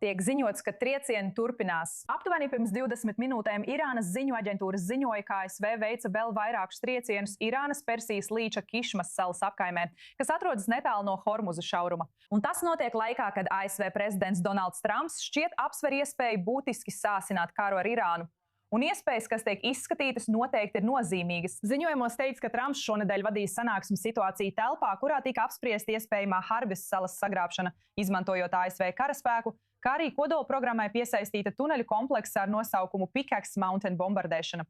Tiek ziņots, ka triecieni turpinās. Aptuveni pirms 20 minūtēm Irānas ziņu aģentūras ziņoja, ka ASV veica vēl vairākus triecienus Irānas Persijas līča Kišmas salas apkaimē, kas atrodas netālu no Hormuza šauruma. Un tas notiek laikā, kad ASV prezidents Donalds Trumps šķiet apsver iespēju būtiski sāsināt karu ar Irānu. Un iespējas, kas tiek izskatītas, noteikti ir nozīmīgas. Ziņojumos teikts, ka Trumps šonedēļ vadīs sanāksmi situāciju telpā, kurā tika apspriesta iespējamā Harbis salas sagrābšana, izmantojot ASV karaspēku, kā arī kodolprogrammai piesaistīta tuneļu kompleksa ar nosaukumu Pickaxe Mountain bombardēšana.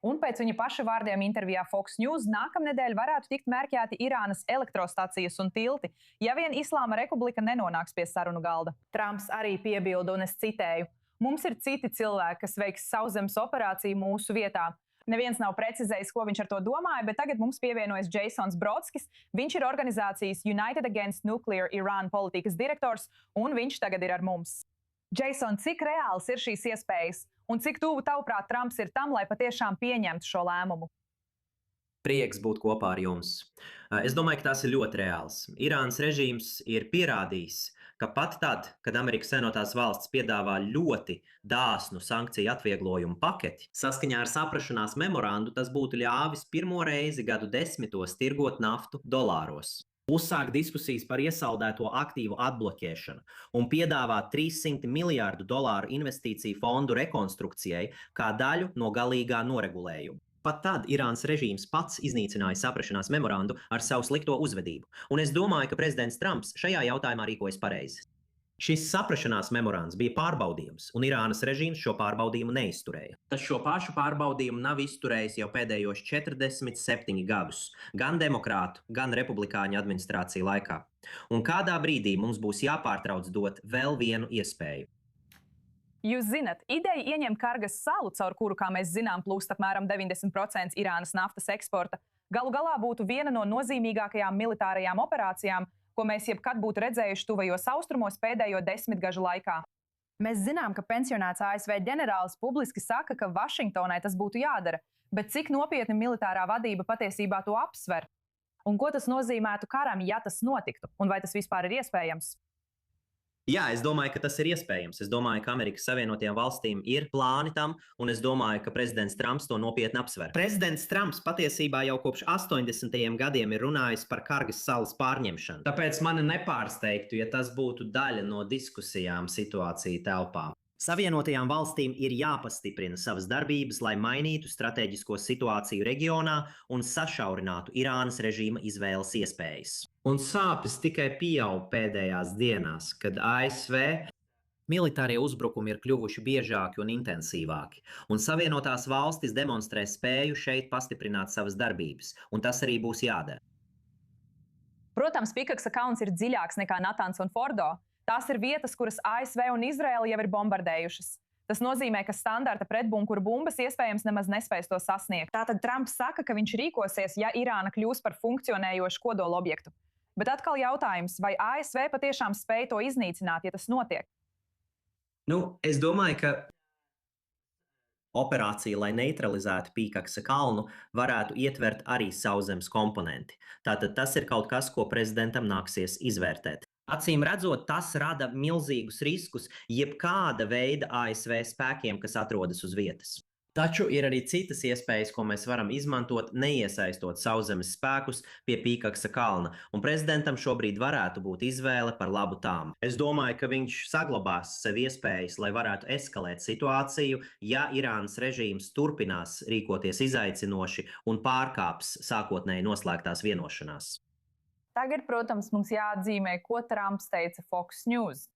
Un pēc viņa paša vārdiem intervijā Fox News nākamnedēļ varētu tikt mērķēti Irānas elektrostacijas un tilti, ja vien Islāma Republika nenonāks pie sarunu galda. Trumps arī piebilda, un es citēju: "Mums ir citi cilvēki, kas veiks sauszemes operāciju mūsu vietā." Neviens nav precizējis, ko viņš ar to domāja, bet tagad mums pievienojas Jasons Brodskis. Viņš ir organizācijas United Against Nuclear Iran politikas direktors, un viņš tagad ir ar mums. Jason, cik reāls ir šīs iespējas, un cik tuvu tavuprāt Trumps ir tam, lai patiešām pieņemtu šo lēmumu? Prieks būt kopā ar jums. Es domāju, ka tas ir ļoti reāls. Irānas režīms ir pierādījis, ka pat tad, kad Amerikas Savienotās valstis piedāvā ļoti dāsnu sankciju atvieglojumu paketi, saskaņā ar saprašanās memorandu tas būtu ļāvis pirmo reizi gadu desmitos tirgot naftu dolāros, uzsākt diskusijas par iesaldēto aktīvu atbloķēšanu un piedāvāt $300 miljārdu investīciju fondu rekonstrukcijai kā daļu no galīgā noregulējuma. Pat tad Irānas režīms pats iznīcināja saprašanās memorandu ar savu slikto uzvedību, un es domāju, ka prezidents Trumps šajā jautājumā rīkojas pareizi. Šis saprašanās memorands bija pārbaudījums, un Irānas režīms šo pārbaudījumu neizturēja. Tas šo pašu pārbaudījumu nav izturējis jau pēdējos 47 gadus, gan demokrātu, gan republikāņu administrāciju laikā. Un kādā brīdī mums būs jāpārtrauc dot vēl vienu iespēju. Jūs zinat, ideja ieņemt Kargas salu, caur kuru, kā mēs zinām, plūst apmēram 90% Irānas naftas eksporta, galu galā būtu viena no nozīmīgākajām militārajām operācijām, ko mēs jebkad būtu redzējuši tuvajos austrumos pēdējo 10 gažu laikā. Mēs zinām, ka pensionēts ASV ģenerālis publiski saka, ka Vašingtonai tas būtu jādara, bet cik nopietni militārā vadība patiesībā to apsver? Un ko tas nozīmētu karam, ja tas notiktu? Un vai tas vispār ir iespējams? Jā, es domāju, ka tas ir iespējams. Es domāju, ka Amerikas Savienotajām valstīm ir plāni tam, un es domāju, ka prezidents Trumps to nopietni apsver. Prezidents Trumps patiesībā jau kopš 80. gadiem ir runājis par Kargas salas pārņemšanu. Tāpēc mani nepārsteigtu, ja tas būtu daļa no diskusijām situācija telpā. Savienotajām valstīm ir jāpastiprina savas darbības, lai mainītu stratēģisko situāciju reģionā un sašaurinātu Irānas režīma izvēles iespējas. Un sāpes tikai pieaug pēdējās dienās, kad ASV militārie uzbrukumi ir kļuvuši biežāki un intensīvāki, un Savienotās valstis demonstrē spēju šeit pastiprināt savas darbības, un tas arī būs jādara. Protams, Pikaksa kalns ir dziļāks nekā Natāns un Fordo. Tās ir vietas, kuras ASV un Izraela jau ir bombardējušas. Tas nozīmē, ka standarta pretbunkuru bumbas iespējams nemaz nespēs to sasniegt. Tātad Trumps saka, ka viņš rīkosies, ja Irāna kļūs par funkcionējošu kodola objektu. Bet atkal jautājums, vai ASV patiešām spēj to iznīcināt, ja tas notiek? Es domāju, ka operācija, lai neutralizētu Pikaksa kalnu, varētu ietvert arī sauszemes komponenti. Tātad tas ir kaut kas, ko prezidentam nāksies izvērtēt. Acīm redzot, tas rada milzīgus riskus jebkāda veida ASV spēkiem, kas atrodas uz vietas. Taču ir arī citas iespējas, ko mēs varam izmantot, neiesaistot sauszemes spēkus pie Pikaksa kalna, un prezidentam šobrīd varētu būt izvēle par labu tām. Es domāju, ka viņš saglabās sev iespējas, lai varētu eskalēt situāciju, ja Irānas režīms turpinās rīkoties izaicinoši un pārkāps sākotnēji noslēgtās vienošanās. Tagad, protams, mums jāatzīmē, ko Trumps teica Fox News.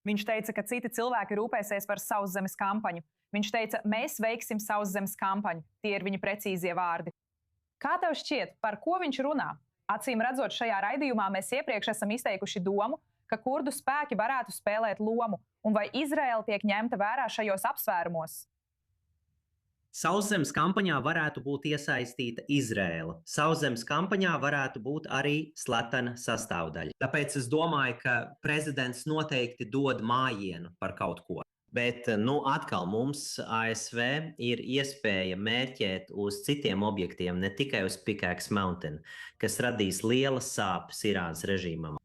Viņš teica, ka citi cilvēki rūpēsies par sauszemes kampaņu. Viņš teica, mēs veiksim sauszemes kampaņu. Tie ir viņa precīzie vārdi. Kā tev šķiet, par ko viņš runā? Acīm redzot, šajā raidījumā mēs iepriekš esam izteikuši domu, ka kurdu spēki varētu spēlēt lomu, un vai Izraela tiek ņemta vērā šajos apsvērumos? Sauszemes kampaņā varētu būt iesaistīta Izraela. Sauszemes kampaņā varētu būt arī slepena sastāvdaļa. Tāpēc es domāju, ka prezidents noteikti dod mājienu par kaut ko. Bet, atkal mums ASV ir iespēja mērķēt uz citiem objektiem, ne tikai uz Pickaxe Mountain, kas radīs lielas sāpes Irānas režīmam.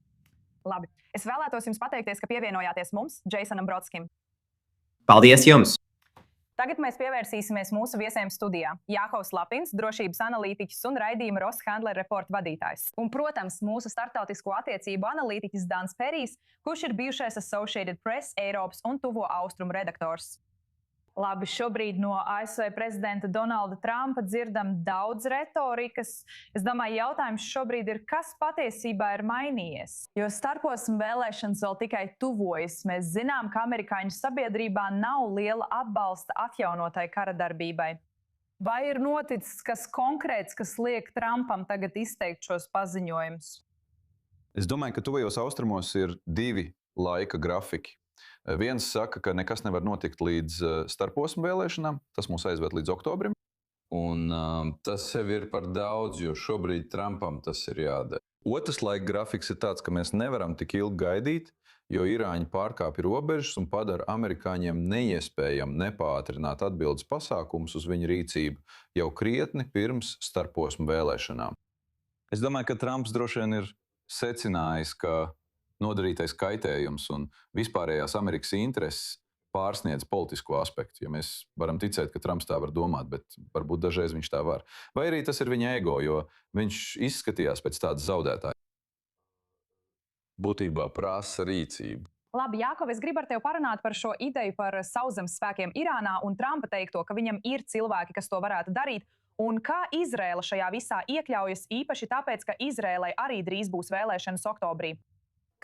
Labi. Es vēlētos jums pateikties, ka pievienojāties mums, Jasonam Brodskim. Paldies jums! Tagad mēs pievērsīsimies mūsu viesiem studijā. Jākovs Lapins, drošības analītiķis un raidījuma Ross Handler reporta vadītājs. Un, protams, mūsu starptautisko attiecību analītiķis Dans Perijs, kurš ir bijušais Associated Press, Eiropas un Tuvo Austrumu redaktors. Labi, šobrīd no ASV prezidenta Donalda Trumpa dzirdam daudz retorikas. Es domāju, jautājums šobrīd ir, kas patiesībā ir mainījies? Jo starposma vēlēšanas vēl tikai tuvojas. Mēs zinām, ka amerikāņu sabiedrībā nav liela atbalsta atjaunotai karadarbībai. Vai ir noticis kas konkrēts, kas liek Trumpam tagad izteikt šos paziņojumus? Es domāju, ka tuvajos austrumos ir divi laika grafiki. Viens saka, ka nekas nevar notikt līdz starposma vēlēšanām. Tas mūs aizved līdz oktobrim. Un tas sev ir par daudz, jo šobrīd Trumpam tas ir jādara. Otrs laika grafiks ir tāds, ka mēs nevaram tik ilgi gaidīt, jo Irāņi pārkāpj robežas un padara amerikāņiem neiespējami nepātrināt atbildes pasākumus uz viņu rīcību jau krietni pirms starposma vēlēšanām. Es domāju, ka Trumps droši vien ir secinājis, ka nodarītais kaitējums un vispārējās Amerikas intereses pārsniedz politisko aspektu. Ja mēs varam ticēt, ka Trumps tā var domāt, bet varbūt dažreiz viņš tā var. Vai arī tas ir viņa ego, jo viņš izskatījās pēc tādas zaudētāja. Būtībā prasa rīcību. Labi, Jākov, es gribu ar tevi parunāt par šo ideju par sauszemes spēkiem Irānā un Trumpa teikto, ka viņam ir cilvēki, kas to varētu darīt. Un kā Izraela šajā visā iekļaujas, īpaši tāpēc, ka Izraēlai arī drīz būs vēlēšanas oktobrī.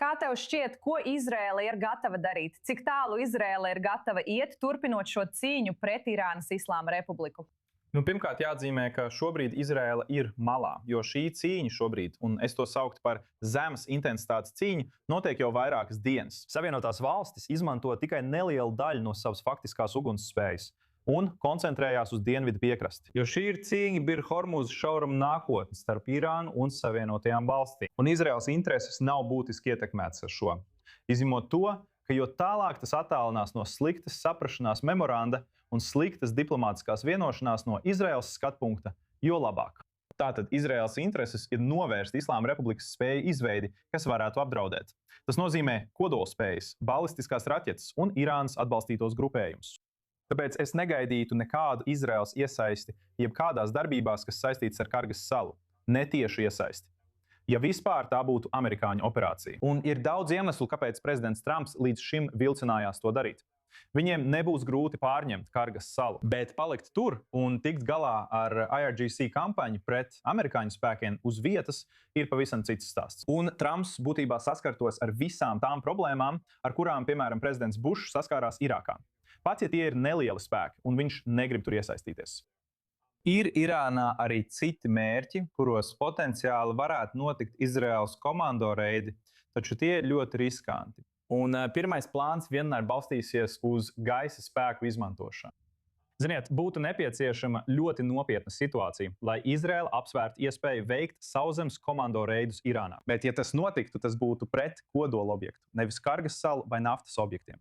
Kā tev šķiet, ko Izraēla ir gatava darīt? Cik tālu Izraēla ir gatava iet, turpinot šo cīņu pret Irānas Islāma Republiku? Pirmkārt, jāatzīmē, ka šobrīd Izraēla ir malā, jo šī cīņa šobrīd, un es to sauktu par zemes intensitātes cīņu, notiek jau vairākas dienas. Savienotās valstis izmanto tikai nelielu daļu no savas faktiskās ugunsspējas un koncentrējās uz dienvidu piekrasti. Jo šī ir cīņa Bir Hormūza šauruma nākotne starp Irānu un Savienotajām valstīm. Un Izraēlas intereses nav būtiski ietekmētas ar šo. Izņemot to, ka jo tālāk tas attālinās no sliktas saprašanās memoranda un sliktas diplomātiskās vienošanās no Izraēlas skatpunkta, jo labāk. Tātad Izraēlas intereses ir novērst Islāma Republikas spēju izveidi, kas varētu apdraudēt. Tas nozīmē kodolspējas, balistiskās raķetes un Irānas atbalstītos grupējumus. Tāpēc es negaidītu nekādu Izraēlas iesaisti jebkādās darbībās, kas saistītas ar Kargas salu. Netieši iesaisti. Ja vispār tā būtu amerikāņu operācija. Un ir daudz iemeslu, kāpēc prezidents Trumps līdz šim vilcinājās to darīt. Viņiem nebūs grūti pārņemt Kargas salu, bet palikt tur un tikt galā ar IRGC kampaņu pret amerikāņu spēkiem uz vietas ir pavisam cits stāsts. Un Trumps būtībā saskartos ar visām tām problēmām, ar kurām, piemēram, prezidents Bušs saskārās Irākā. Pat ja tie ir nelieli spēki, un viņš negrib tur iesaistīties. Ir Irānā arī citi mērķi, kuros potenciāli varētu notikt Izraēlas komando reidi, taču tie ir ļoti riskanti. Un pirmais plāns vienmēr balstīsies uz gaisa spēku izmantošanu. Ziniet, būtu nepieciešama ļoti nopietna situācija, lai Izraēla apsvērtu iespēju veikt sauszemes komando reidus Irānā. Bet, ja tas notiktu, tas būtu pret kodola objektu, nevis Kargas salu vai naftas objektiem.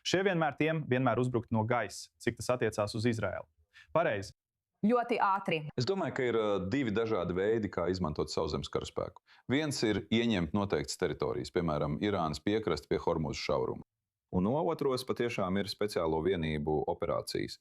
Šie vienmēr uzbrukt no gaisa, cik tas attiecās uz Izraēlu. Pareizi. Ļoti ātri. Es domāju, ka ir divi dažādi veidi, kā izmantot sauszemes karaspēku. Viens ir ieņemt noteiktas teritorijas, piemēram, Irānas piekrasti pie Hormūza šauruma. Un otrs patiešām ir speciālo vienību operācijas.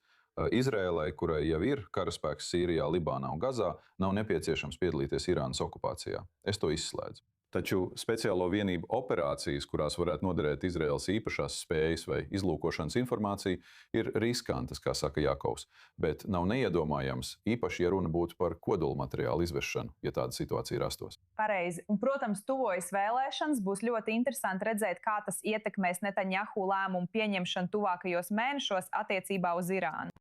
Izraēlai, kurai jau ir karaspēks Sīrijā, Libānā un Gazā, nav nepieciešams piedalīties Irānas okupācijā. Es to izslēdzu. Taču speciālo vienību operācijas, kurās varētu noderēt Izraēlas īpašās spējas vai izlūkošanas informācija, ir riskantas, kā saka Jākovs, bet nav neiedomājams, īpaši, ja runa būtu par kodolmateriālu izvešanu, ja tāda situācija rastos. Pareizi. Un, protams, tuvojas vēlēšanas. Būs ļoti interesanti redzēt, kā tas ietekmēs Netanjahu lēmumu pieņemšanu tuvākajos mēnešos attiecībā uz Irānu.